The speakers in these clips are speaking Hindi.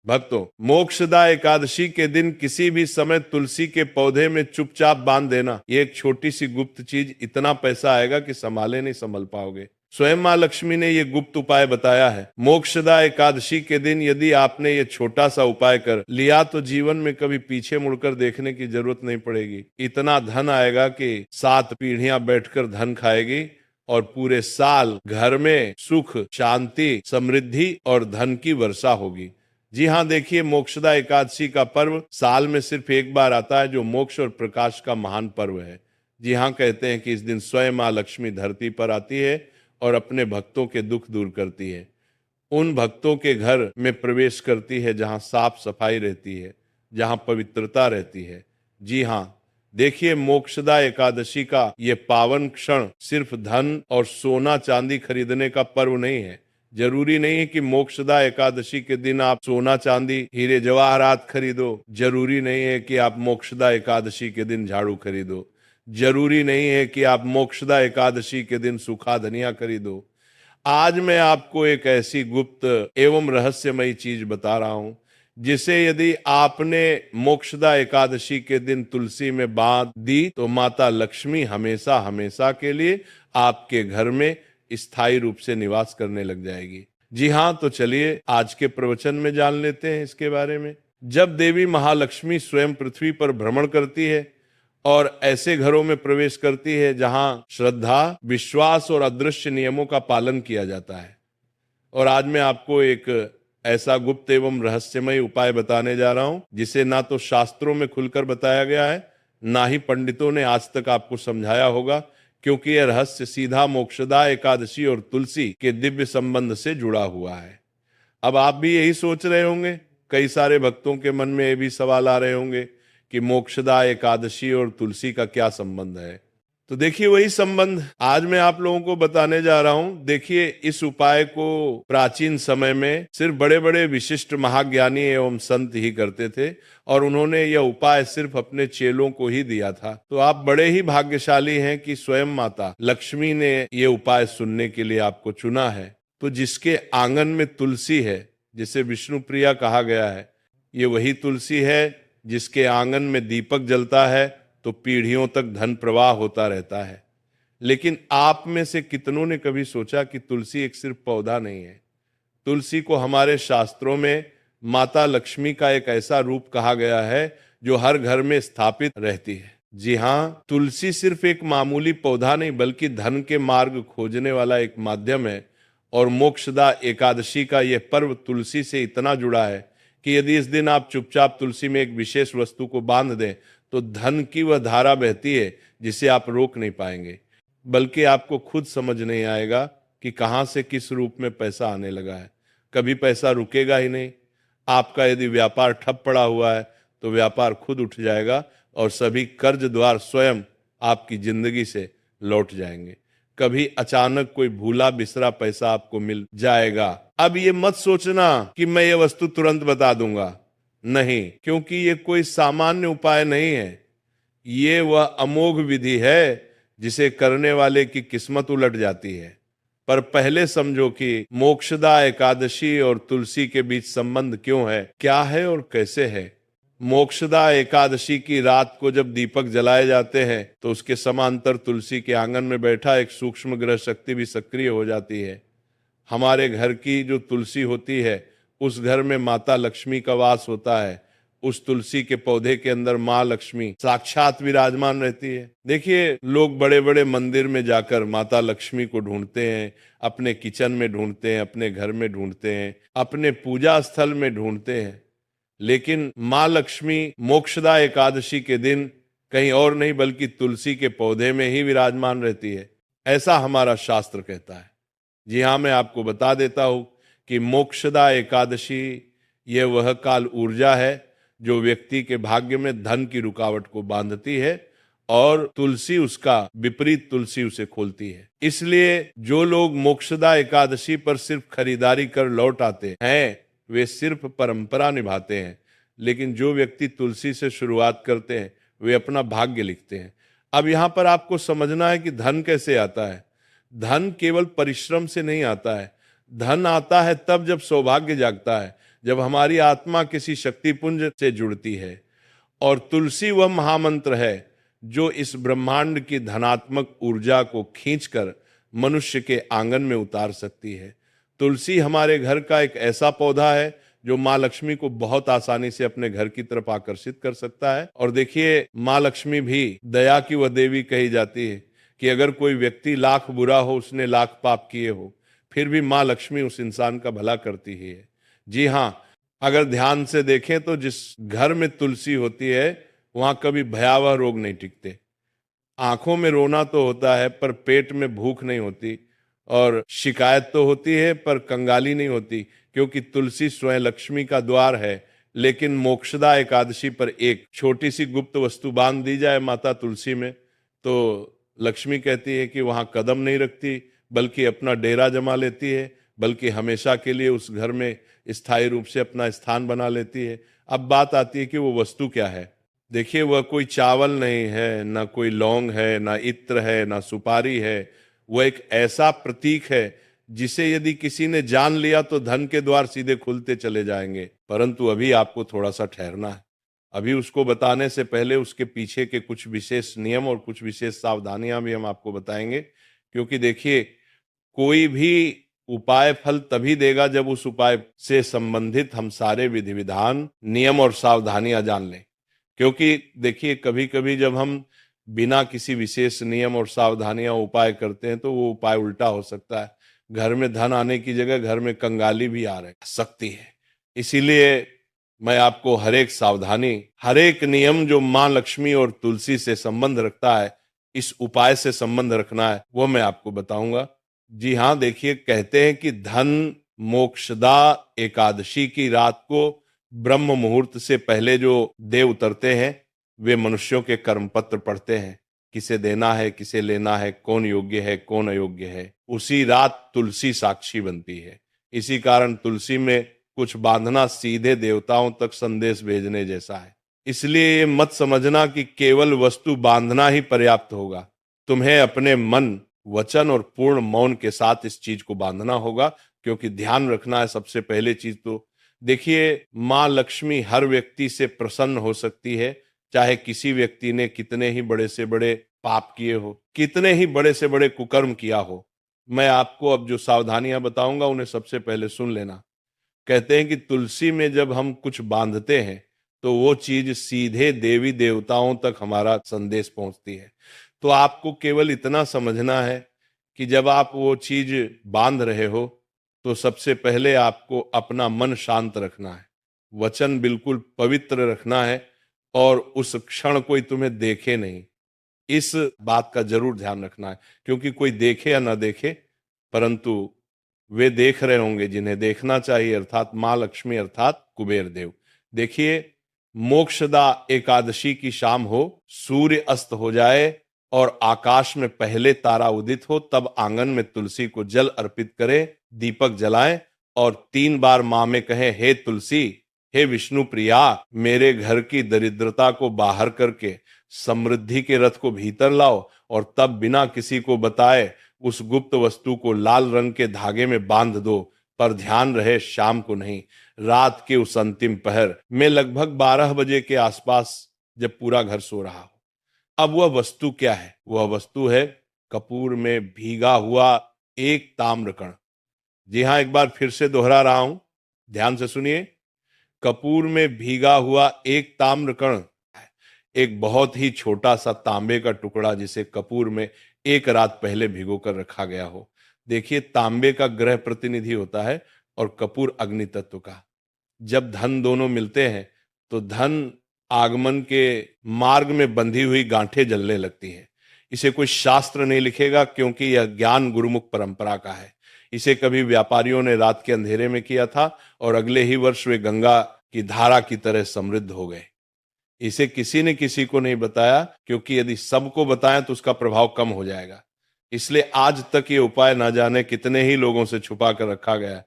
भक्तों, मोक्षदा एकादशी के दिन किसी भी समय तुलसी के पौधे में चुपचाप बांध देना, ये एक छोटी सी गुप्त चीज इतना पैसा आएगा कि संभाले नहीं संभल पाओगे। स्वयं माँ लक्ष्मी ने ये गुप्त उपाय बताया है। मोक्षदा एकादशी के दिन यदि आपने ये छोटा सा उपाय कर लिया तो जीवन में कभी पीछे मुड़कर देखने की जरूरत नहीं पड़ेगी। इतना धन आएगा कि 7 पीढ़ियां बैठकर धन खाएगी और पूरे साल घर में सुख, शांति, समृद्धि और धन की वर्षा होगी। जी हाँ, देखिए, मोक्षदा एकादशी का पर्व साल में सिर्फ एक बार आता है, जो मोक्ष और प्रकाश का महान पर्व है। जी हाँ, कहते हैं कि इस दिन स्वयं माँ लक्ष्मी धरती पर आती है और अपने भक्तों के दुख दूर करती है। उन भक्तों के घर में प्रवेश करती है जहाँ साफ सफाई रहती है, जहाँ पवित्रता रहती है। जी हाँ, देखिए, मोक्षदा एकादशी का ये पावन क्षण सिर्फ धन और सोना चांदी खरीदने का पर्व नहीं है। जरूरी नहीं है कि मोक्षदा एकादशी के दिन आप सोना चांदी हीरे जवाहरात खरीदो। जरूरी नहीं है कि आप मोक्षदा एकादशी के दिन झाड़ू खरीदो। जरूरी नहीं है कि आप मोक्षदा एकादशी के दिन सूखा धनिया खरीदो। आज मैं आपको एक ऐसी गुप्त एवं रहस्यमयी चीज बता रहा हूं, जिसे यदि आपने मोक्षदा एकादशी के दिन तुलसी में बांध दी तो माता लक्ष्मी हमेशा हमेशा के लिए आपके घर में स्थायी रूप से निवास करने लग जाएगी। जी हाँ, तो चलिए आज के प्रवचन में जान लेते हैं इसके बारे में। जब देवी महालक्ष्मी स्वयं पृथ्वी पर भ्रमण करती है और ऐसे घरों में प्रवेश करती है जहां श्रद्धा, विश्वास और अदृश्य नियमों का पालन किया जाता है, और आज मैं आपको एक ऐसा गुप्त एवं रहस्यमय उपाय बताने जा रहा हूं जिसे ना तो शास्त्रों में खुलकर बताया गया है, ना ही पंडितों ने आज तक आपको समझाया होगा, क्योंकि यह रहस्य सीधा मोक्षदा एकादशी और तुलसी के दिव्य संबंध से जुड़ा हुआ है। अब आप भी यही सोच रहे होंगे, कई सारे भक्तों के मन में ये भी सवाल आ रहे होंगे कि मोक्षदा एकादशी और तुलसी का क्या संबंध है। तो देखिए, वही संबंध आज मैं आप लोगों को बताने जा रहा हूं। देखिए, इस उपाय को प्राचीन समय में सिर्फ बड़े बड़े विशिष्ट महाज्ञानी एवं संत ही करते थे, और उन्होंने यह उपाय सिर्फ अपने चेलों को ही दिया था। तो आप बड़े ही भाग्यशाली हैं कि स्वयं माता लक्ष्मी ने ये उपाय सुनने के लिए आपको चुना है। तो जिसके आंगन में तुलसी है, जिसे विष्णु प्रिया कहा गया है, ये वही तुलसी है जिसके आंगन में दीपक जलता है तो पीढ़ियों तक धन प्रवाह होता रहता है। लेकिन आप में से कितनों ने कभी सोचा कि तुलसी एक सिर्फ पौधा नहीं है। तुलसी को हमारे शास्त्रों में माता लक्ष्मी का एक ऐसा रूप कहा गया है जो हर घर में स्थापित रहती है। जी हाँ, तुलसी सिर्फ एक मामूली पौधा नहीं बल्कि धन के मार्ग खोजने वाला एक माध्यम है। और मोक्षदा एकादशी का यह पर्व तुलसी से इतना जुड़ा है कि यदि इस दिन आप चुपचाप तुलसी में एक विशेष वस्तु को बांध दें तो धन की वह धारा बहती है जिसे आप रोक नहीं पाएंगे, बल्कि आपको खुद समझ नहीं आएगा कि कहां से किस रूप में पैसा आने लगा है। कभी पैसा रुकेगा ही नहीं। आपका यदि व्यापार ठप पड़ा हुआ है तो व्यापार खुद उठ जाएगा और सभी कर्ज द्वार स्वयं आपकी जिंदगी से लौट जाएंगे। कभी अचानक कोई भूला बिसरा पैसा आपको मिल जाएगा। अब ये मत सोचना कि मैं ये वस्तु तुरंत बता दूंगा, नहीं, क्योंकि ये कोई सामान्य उपाय नहीं है। ये वह अमोघ विधि है जिसे करने वाले की किस्मत उलट जाती है। पर पहले समझो कि मोक्षदा एकादशी और तुलसी के बीच संबंध क्यों है, क्या है और कैसे है। मोक्षदा एकादशी की रात को जब दीपक जलाए जाते हैं तो उसके समांतर तुलसी के आंगन में बैठा एक सूक्ष्म ग्रह शक्ति भी सक्रिय हो जाती है। हमारे घर की जो तुलसी होती है उस घर में माता लक्ष्मी का वास होता है। उस तुलसी के पौधे के अंदर माँ लक्ष्मी साक्षात विराजमान रहती है। देखिए, लोग बड़े बड़े मंदिर में जाकर माता लक्ष्मी को ढूंढते हैं, अपने किचन में ढूंढते हैं, अपने घर में ढूंढते हैं, अपने पूजा स्थल में ढूंढते हैं, लेकिन माँ लक्ष्मी मोक्षदा एकादशी के दिन कहीं और नहीं बल्कि तुलसी के पौधे में ही विराजमान रहती है, ऐसा हमारा शास्त्र कहता है। जी हाँ, मैं आपको बता देता हूं कि मोक्षदा एकादशी यह वह काल ऊर्जा है जो व्यक्ति के भाग्य में धन की रुकावट को बांधती है, और तुलसी उसका विपरीत तुलसी उसे खोलती है। इसलिए जो लोग मोक्षदा एकादशी पर सिर्फ खरीदारी कर लौट आते हैं वे सिर्फ परंपरा निभाते हैं, लेकिन जो व्यक्ति तुलसी से शुरुआत करते हैं वे अपना भाग्य लिखते हैं। अब यहाँ पर आपको समझना है कि धन कैसे आता है। धन केवल परिश्रम से नहीं आता है। धन आता है तब जब सौभाग्य जागता है, जब हमारी आत्मा किसी शक्तिपुंज से जुड़ती है। और तुलसी वह महामंत्र है जो इस ब्रह्मांड की धनात्मक ऊर्जा को खींचकर मनुष्य के आंगन में उतार सकती है। तुलसी हमारे घर का एक ऐसा पौधा है जो माँ लक्ष्मी को बहुत आसानी से अपने घर की तरफ आकर्षित कर सकता है। और देखिए, माँ लक्ष्मी भी दया की वह देवी कही जाती है कि अगर कोई व्यक्ति लाख बुरा हो, उसने लाख पाप किए हो, फिर भी माँ लक्ष्मी उस इंसान का भला करती ही है। जी हाँ, अगर ध्यान से देखें तो जिस घर में तुलसी होती है वहां कभी भयावह रोग नहीं टिकते। आंखों में रोना तो होता है पर पेट में भूख नहीं होती, और शिकायत तो होती है पर कंगाली नहीं होती, क्योंकि तुलसी स्वयं लक्ष्मी का द्वार है। लेकिन मोक्षदा एकादशी पर एक छोटी सी गुप्त वस्तु बांध दी जाए माता तुलसी में, तो लक्ष्मी कहती है कि वहां कदम नहीं रखती, बल्कि अपना डेरा जमा लेती है, बल्कि हमेशा के लिए उस घर में स्थायी रूप से अपना स्थान बना लेती है। अब बात आती है कि वो वस्तु क्या है। देखिए, वह कोई चावल नहीं है, ना कोई लौंग है, ना इत्र है, ना सुपारी है। वह एक ऐसा प्रतीक है जिसे यदि किसी ने जान लिया तो धन के द्वार सीधे खुलते चले जाएंगे। परंतु अभी आपको थोड़ा सा ठहरना है। अभी उसको बताने से पहले उसके पीछे के कुछ विशेष नियम और कुछ विशेष सावधानियां भी हम आपको बताएंगे। क्योंकि देखिए, कोई भी उपाय फल तभी देगा जब उस उपाय से संबंधित हम सारे विधि विधान, नियम और सावधानियां जान लें। क्योंकि देखिए, कभी कभी जब हम बिना किसी विशेष नियम और सावधानियां उपाय करते हैं तो वो उपाय उल्टा हो सकता है। घर में धन आने की जगह घर में कंगाली भी आ रह सकती है। इसीलिए मैं आपको हर एक सावधानी, हर एक नियम जो माँ लक्ष्मी और तुलसी से संबंध रखता है, इस उपाय से संबंध रखना है, वो मैं आपको बताऊंगा। जी हाँ, देखिए, कहते हैं कि धन मोक्षदा एकादशी की रात को ब्रह्म मुहूर्त से पहले जो देव उतरते हैं वे मनुष्यों के कर्म पत्र पढ़ते हैं, किसे देना है, किसे लेना है, कौन योग्य है, कौन अयोग्य है। उसी रात तुलसी साक्षी बनती है। इसी कारण तुलसी में कुछ बांधना सीधे देवताओं तक संदेश भेजने जैसा है। इसलिए ये मत समझना कि केवल वस्तु बांधना ही पर्याप्त होगा। तुम्हें अपने मन, वचन और पूर्ण मौन के साथ इस चीज को बांधना होगा। क्योंकि ध्यान रखना है सबसे पहले चीज तो, देखिए, माँ लक्ष्मी हर व्यक्ति से प्रसन्न हो सकती है, चाहे किसी व्यक्ति ने कितने ही बड़े से बड़े पाप किए हो, कितने ही बड़े से बड़े कुकर्म किया हो। मैं आपको अब जो सावधानियां बताऊंगा उन्हें सबसे पहले सुन लेना। कहते हैं कि तुलसी में जब हम कुछ बांधते हैं तो वो चीज सीधे देवी देवताओं तक हमारा संदेश पहुंचती है। तो आपको केवल इतना समझना है कि जब आप वो चीज बांध रहे हो तो सबसे पहले आपको अपना मन शांत रखना है, वचन बिल्कुल पवित्र रखना है, और उस क्षण कोई तुम्हें देखे नहीं, इस बात का जरूर ध्यान रखना है। क्योंकि कोई देखे या ना देखे, परंतु वे देख रहे होंगे जिन्हें देखना चाहिए, अर्थात माँ लक्ष्मी, अर्थात कुबेर देव। देखिए, मोक्षदा एकादशी की शाम हो, सूर्य अस्त हो जाए और आकाश में पहले तारा उदित हो, तब आंगन में तुलसी को जल अर्पित करें, दीपक जलाएं और 3 बार माँ में कहें, हे तुलसी, हे विष्णु प्रिया, मेरे घर की दरिद्रता को बाहर करके समृद्धि के रथ को भीतर लाओ। और तब बिना किसी को बताए उस गुप्त वस्तु को लाल रंग के धागे में बांध दो। पर ध्यान रहे, शाम को नहीं, रात के उस अंतिम पहर में, लगभग 12 बजे के आसपास, जब पूरा घर सो रहा हो। अब वह वस्तु क्या है? वह वस्तु है कपूर में भीगा हुआ एक ताम्रकण। जी हाँ, एक बार फिर से दोहरा रहा हूं, ध्यान से सुनिए। कपूर में भीगा हुआ एक ताम्रकण, एक बहुत ही छोटा सा तांबे का टुकड़ा जिसे कपूर में एक रात पहले भिगो कर रखा गया हो। देखिए, तांबे का ग्रह प्रतिनिधि होता है और कपूर अग्नि तत्व का। जब धन दोनों मिलते हैं तो धन आगमन के मार्ग में बंधी हुई गांठें जलने लगती हैं। इसे कोई शास्त्र नहीं लिखेगा, क्योंकि यह ज्ञान गुरुमुख परंपरा का है। इसे कभी व्यापारियों ने रात के अंधेरे में किया था और अगले ही वर्ष वे गंगा की धारा की तरह समृद्ध हो गए। इसे किसी ने किसी को नहीं बताया, क्योंकि यदि सबको बताएं तो उसका प्रभाव कम हो जाएगा। इसलिए आज तक ये उपाय ना जाने कितने ही लोगों से छुपा कर रखा गया।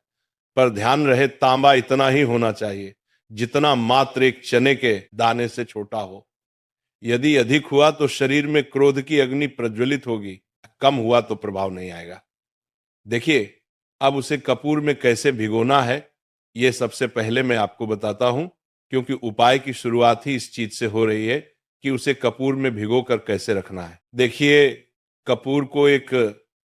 पर ध्यान रहे, तांबा इतना ही होना चाहिए जितना मात्र एक चने के दाने से छोटा हो। यदि अधिक हुआ तो शरीर में क्रोध की अग्नि प्रज्वलित होगी, कम हुआ तो प्रभाव नहीं आएगा। देखिए, अब उसे कपूर में कैसे भिगोना है ये सबसे पहले मैं आपको बताता हूं, क्योंकि उपाय की शुरुआत ही इस चीज से हो रही है कि उसे कपूर में भिगो कर कैसे रखना है। देखिए, कपूर को एक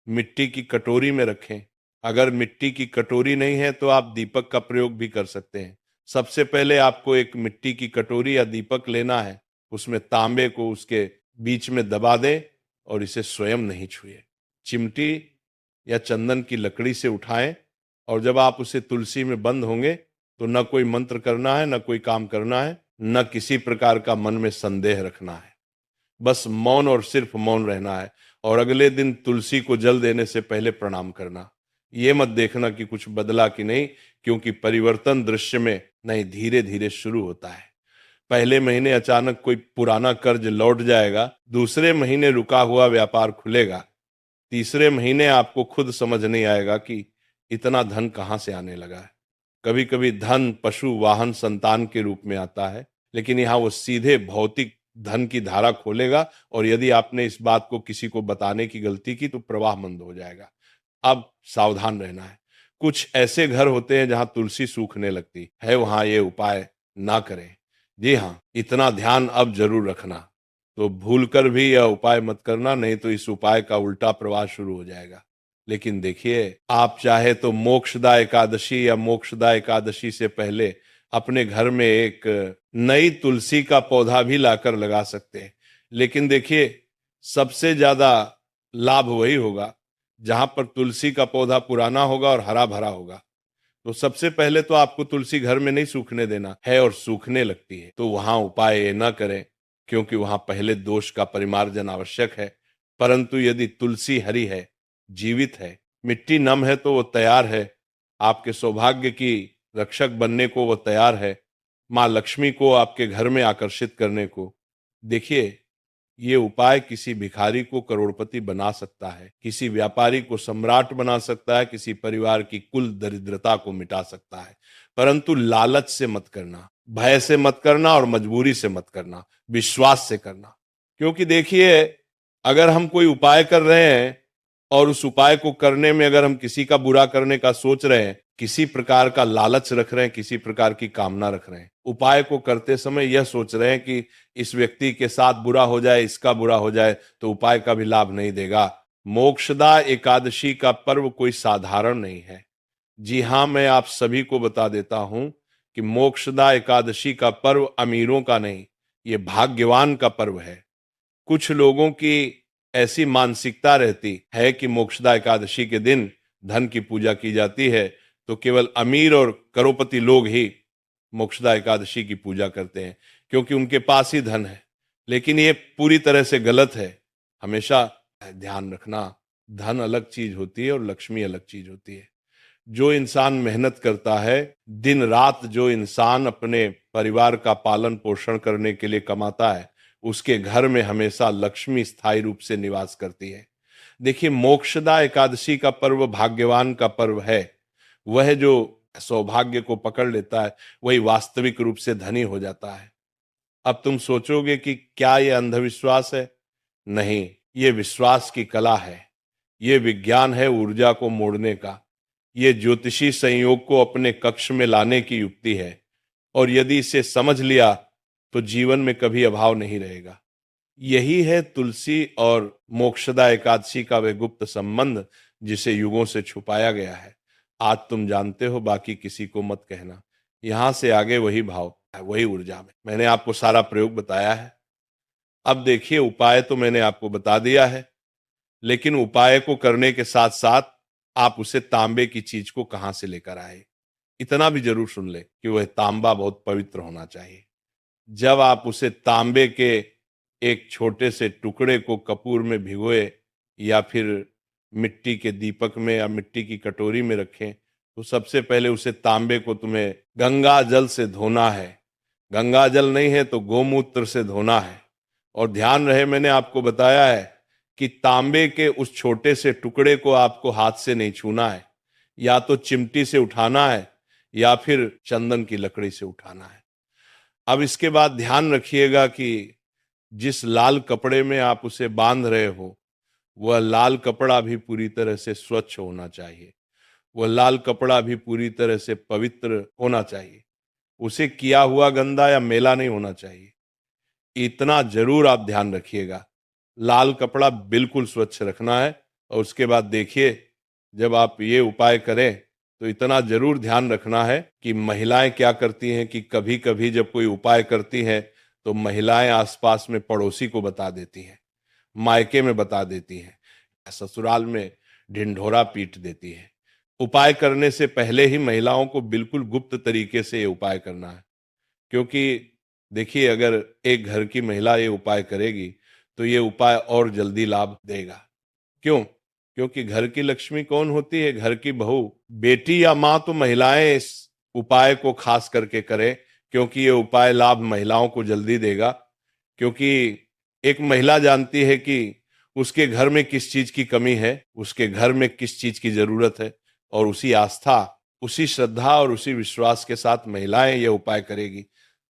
मिट्टी की कटोरी में रखें। अगर मिट्टी की कटोरी नहीं है तो आप दीपक का प्रयोग भी कर सकते हैं। सबसे पहले आपको एक मिट्टी की कटोरी या दीपक लेना है, उसमें तांबे को उसके बीच में दबा दें और इसे स्वयं नहीं छुए। चिमटी या चंदन की लकड़ी से उठाएं, और जब आप उसे तुलसी में बंद होंगे तो न कोई मंत्र करना है, न कोई काम करना है, न किसी प्रकार का मन में संदेह रखना है। बस मौन और सिर्फ मौन रहना है। और अगले दिन तुलसी को जल देने से पहले प्रणाम करना। ये मत देखना कि कुछ बदला कि नहीं, क्योंकि परिवर्तन दृश्य में नहीं, धीरे धीरे शुरू होता है। पहले महीने अचानक कोई पुराना कर्ज लौट जाएगा, दूसरे महीने रुका हुआ व्यापार खुलेगा, तीसरे महीने आपको खुद समझ नहीं आएगा कि इतना धन कहाँ से आने लगा है। कभी कभी धन पशु, वाहन, संतान के रूप में आता है, लेकिन यहाँ वो सीधे भौतिक धन की धारा खोलेगा, और यदि आपने इस बात को किसी को बताने की गलती की तो प्रवाह मंद हो जाएगा। अब सावधान रहना है। कुछ ऐसे घर होते हैं जहां तुलसी सूखने लगती है, वहां ये उपाय ना करें। जी हाँ, इतना ध्यान अब जरूर रखना। तो भूलकर भी यह उपाय मत करना, नहीं तो इस उपाय का उल्टा प्रवाह शुरू हो जाएगा। लेकिन देखिए, आप चाहे तो मोक्षदा एकादशी या मोक्षदा एकादशी से पहले अपने घर में एक नई तुलसी का पौधा भी लाकर लगा सकते हैं। लेकिन देखिए, सबसे ज्यादा लाभ वही होगा जहां पर तुलसी का पौधा पुराना होगा और हरा भरा होगा। तो सबसे पहले तो आपको तुलसी घर में नहीं सूखने देना है, और सूखने लगती है तो वहां उपाय ये ना करें, क्योंकि वहां पहले दोष का परिमार्जन आवश्यक है। परंतु यदि तुलसी हरी है, जीवित है, मिट्टी नम है, तो वो तैयार है आपके सौभाग्य की रक्षक बनने को, वो तैयार है माँ लक्ष्मी को आपके घर में आकर्षित करने को। देखिए, ये उपाय किसी भिखारी को करोड़पति बना सकता है, किसी व्यापारी को सम्राट बना सकता है, किसी परिवार की कुल दरिद्रता को मिटा सकता है। परंतु लालच से मत करना, भय से मत करना, और मजबूरी से मत करना, विश्वास से करना। क्योंकि देखिए, अगर हम कोई उपाय कर रहे हैं और उस उपाय को करने में अगर हम किसी का बुरा करने का सोच रहे हैं, किसी प्रकार का लालच रख रहे हैं, किसी प्रकार की कामना रख रहे हैं, उपाय को करते समय यह सोच रहे हैं कि इस व्यक्ति के साथ बुरा हो जाए, इसका बुरा हो जाए, तो उपाय का भी लाभ नहीं देगा। मोक्षदा एकादशी का पर्व कोई साधारण नहीं है। जी हां, मैं आप सभी को बता देता हूं कि मोक्षदा एकादशी का पर्व अमीरों का नहीं, ये भाग्यवान का पर्व है। कुछ लोगों की ऐसी मानसिकता रहती है कि मोक्षदा एकादशी के दिन धन की पूजा की जाती है, तो केवल अमीर और करोड़पति लोग ही मोक्षदा एकादशी की पूजा करते हैं, क्योंकि उनके पास ही धन है। लेकिन ये पूरी तरह से गलत है। हमेशा ध्यान रखना, धन अलग चीज होती है और लक्ष्मी अलग चीज होती है। जो इंसान मेहनत करता है, दिन रात जो इंसान अपने परिवार का पालन पोषण करने के लिए कमाता है, उसके घर में हमेशा लक्ष्मी स्थायी रूप से निवास करती है। देखिए, मोक्षदा एकादशी का पर्व भाग्यवान का पर्व है। वह जो सौभाग्य को पकड़ लेता है, वही वास्तविक रूप से धनी हो जाता है। अब तुम सोचोगे कि क्या यह अंधविश्वास है? नहीं, ये विश्वास की कला है। ये विज्ञान है ऊर्जा को मोड़ने का। ये ज्योतिषी संयोग को अपने कक्ष में लाने की युक्ति है। और यदि इसे समझ लिया तो जीवन में कभी अभाव नहीं रहेगा। यही है तुलसी और मोक्षदा एकादशी का वे गुप्त संबंध, जिसे युगों से छुपाया गया है। आज तुम जानते हो, बाकी किसी को मत कहना। यहां से आगे वही भाव है, वही ऊर्जा में। मैंने आपको सारा प्रयोग बताया है। अब देखिए, उपाय तो मैंने आपको बता दिया है, लेकिन उपाय को करने के साथ साथ आप उसे तांबे की चीज को कहां से लेकर आए, इतना भी जरूर सुन ले कि वह तांबा बहुत पवित्र होना चाहिए। जब आप उसे तांबे के एक छोटे से टुकड़े को कपूर में भिगोए, या फिर मिट्टी के दीपक में या मिट्टी की कटोरी में रखें, तो सबसे पहले उसे तांबे को तुम्हें गंगा जल से धोना है। गंगा जल नहीं है तो गोमूत्र से धोना है। और ध्यान रहे, मैंने आपको बताया है कि तांबे के उस छोटे से टुकड़े को आपको हाथ से नहीं छूना है, या तो चिमटी से उठाना है या फिर चंदन की लकड़ी से उठाना है। अब इसके बाद ध्यान रखिएगा कि जिस लाल कपड़े में आप उसे बांध रहे हो, वह लाल कपड़ा भी पूरी तरह से स्वच्छ होना चाहिए। वह लाल कपड़ा भी पूरी तरह से पवित्र होना चाहिए, उसे किया हुआ गंदा या मैला नहीं होना चाहिए। इतना जरूर आप ध्यान रखिएगा, लाल कपड़ा बिल्कुल स्वच्छ रखना है। और उसके बाद देखिए, जब आप ये उपाय करें तो इतना जरूर ध्यान रखना है कि महिलाएं क्या करती हैं कि कभी कभी जब कोई उपाय करती हैं तो महिलाएं आसपास में पड़ोसी को बता देती हैं, मायके में बता देती हैं, ससुराल में ढिंढोरा पीट देती हैं। उपाय करने से पहले ही महिलाओं को बिल्कुल गुप्त तरीके से ये उपाय करना है, क्योंकि देखिए, अगर एक घर की महिला ये उपाय करेगी तो ये उपाय और जल्दी लाभ देगा। क्यों? क्योंकि घर की लक्ष्मी कौन होती है? घर की बहू, बेटी या माँ। तो महिलाएं इस उपाय को खास करके करें, क्योंकि ये उपाय लाभ महिलाओं को जल्दी देगा। क्योंकि एक महिला जानती है कि उसके घर में किस चीज की कमी है, उसके घर में किस चीज की जरूरत है, और उसी आस्था, उसी श्रद्धा और उसी विश्वास के साथ महिलाएं ये उपाय करेगी।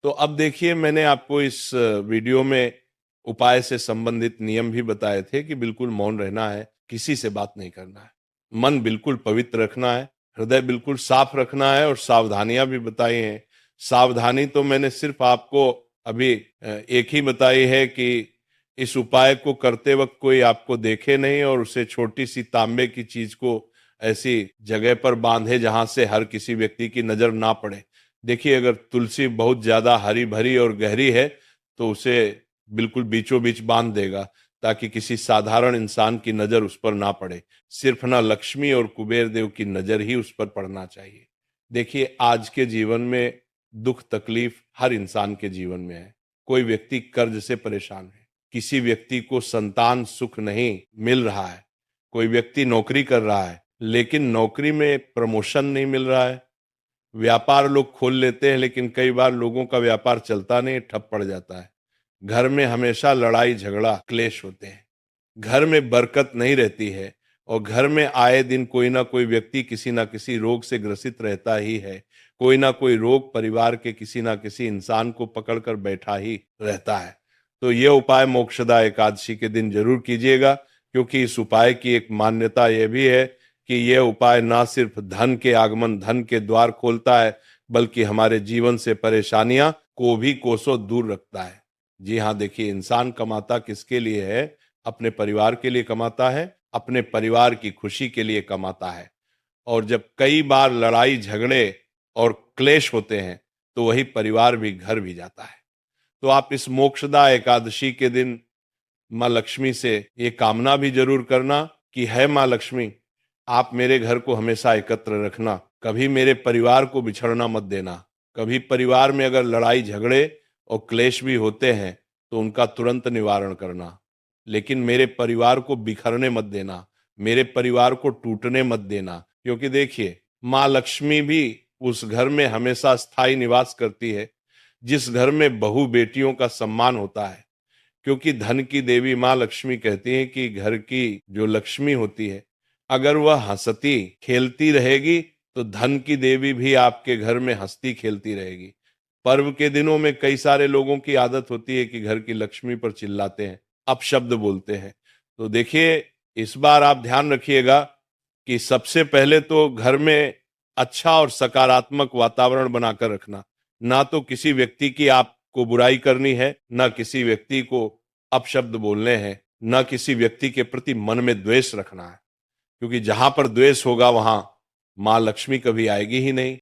तो अब देखिए, मैंने आपको इस वीडियो में उपाय से संबंधित नियम भी बताए थे कि बिल्कुल मौन रहना है, किसी से बात नहीं करना है, मन बिल्कुल पवित्र रखना है, हृदय बिल्कुल साफ रखना है, और सावधानियां भी बताई हैं। सावधानी तो मैंने सिर्फ आपको अभी एक ही बताई है कि इस उपाय को करते वक्त कोई आपको देखे नहीं, और उसे छोटी सी तांबे की चीज को ऐसी जगह पर बांधे जहां से हर किसी व्यक्ति की नजर ना पड़े। देखिए, अगर तुलसी बहुत ज्यादा हरी भरी और गहरी है तो उसे बिल्कुल बीचों बीच बांध देगा, ताकि किसी साधारण इंसान की नजर उस पर ना पड़े। सिर्फ ना लक्ष्मी और कुबेर देव की नजर ही उस पर पड़ना चाहिए। देखिए, आज के जीवन में दुख तकलीफ हर इंसान के जीवन में है। कोई व्यक्ति कर्ज से परेशान है, किसी व्यक्ति को संतान सुख नहीं मिल रहा है, कोई व्यक्ति नौकरी कर रहा है लेकिन नौकरी में प्रमोशन नहीं मिल रहा है, व्यापार लोग खोल लेते हैं लेकिन कई बार लोगों का व्यापार चलता नहीं, ठप पड़ जाता है। घर में हमेशा लड़ाई झगड़ा क्लेश होते हैं, घर में बरकत नहीं रहती है, और घर में आए दिन कोई ना कोई व्यक्ति किसी ना किसी रोग से ग्रसित रहता ही है। कोई ना कोई रोग परिवार के किसी ना किसी इंसान को पकड़कर बैठा ही रहता है। तो ये उपाय मोक्षदा एकादशी के दिन जरूर कीजिएगा, क्योंकि इस उपाय की एक मान्यता यह भी है कि यह उपाय ना सिर्फ धन के आगमन, धन के द्वार खोलता है, बल्कि हमारे जीवन से परेशानियां को भी कोसों दूर रखता है। जी हाँ, देखिए, इंसान कमाता किसके लिए है? अपने परिवार के लिए कमाता है, अपने परिवार की खुशी के लिए कमाता है। और जब कई बार लड़ाई झगड़े और क्लेश होते हैं तो वही परिवार भी घर भी जाता है। तो आप इस मोक्षदा एकादशी के दिन माँ लक्ष्मी से ये कामना भी जरूर करना कि है माँ लक्ष्मी, आप मेरे घर को हमेशा एकत्र रखना, कभी मेरे परिवार को बिछड़ना मत देना। कभी परिवार में अगर लड़ाई झगड़े और क्लेश भी होते हैं तो उनका तुरंत निवारण करना, लेकिन मेरे परिवार को बिखरने मत देना, मेरे परिवार को टूटने मत देना। क्योंकि देखिए, माँ लक्ष्मी भी उस घर में हमेशा स्थायी निवास करती है जिस घर में बहू बेटियों का सम्मान होता है। क्योंकि धन की देवी माँ लक्ष्मी कहती है कि घर की जो लक्ष्मी होती है, अगर वह हंसती खेलती रहेगी तो धन की देवी भी आपके घर में हंसती खेलती रहेगी। पर्व के दिनों में कई सारे लोगों की आदत होती है कि घर की लक्ष्मी पर चिल्लाते हैं, अपशब्द बोलते हैं। तो देखिए, इस बार आप ध्यान रखिएगा कि सबसे पहले तो घर में अच्छा और सकारात्मक वातावरण बनाकर रखना। ना तो किसी व्यक्ति की आपको बुराई करनी है, ना किसी व्यक्ति को अपशब्द बोलने हैं, ना किसी व्यक्ति के प्रति मन में द्वेष रखना है। क्योंकि जहां पर द्वेष होगा वहां मां लक्ष्मी कभी आएगी ही नहीं।